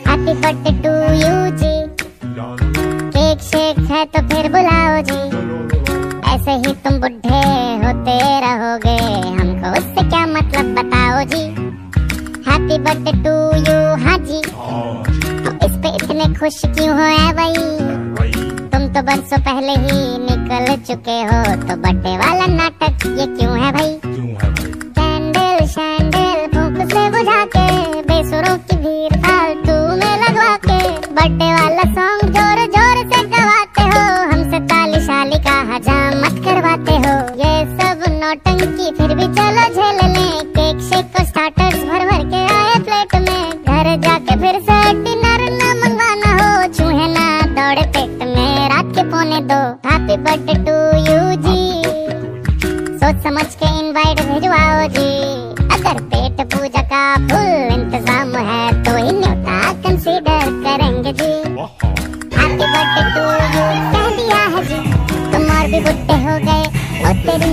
Happy birthday to you जी, cake shake है तो फिर बुलाओ जी। ऐसे ही तुम बुढ़े होते रहोगे, हमको उससे क्या मतलब बताओ जी। हैप्पी बर्थडे टू यू हाँ जी, तो इस पे इतने खुश क्यों हो ऐ भाई? तुम तो बरसों पहले ही निकल चुके हो, तो बर्थडे वाला नाटक ये क्यों है भाई? कैंडल शैंडल फूंक से बुझा के, बेसुरों की भीड़ फालतू में लगवा के, बर्थडे वाला सॉन्ग जोर जोर से गवाते हो, हमसे ताली शाली का हजामत करवाते हो। ये सब नौटंकी फिर भी चलो झेल लें, केक शेक को स्टार्टर्स भर भर के आए प्लेट में। घर जाके फिर से डिनर न मंगवाना हो, चूहे ना दौड़े पेट में रात के 1:45। हैप्पी बर्थडे टू यू जी, सोच समझ के इनवाइट भिजवाओ जी। अगर पेट पूजा का फुल इंतजाम है तो ही न्योता कंसीडर करेंगे जी। हैप्पी बर्थडे टू यू कह दिया है जी, तुम और भी बुढ़े हो गए ओ तेरी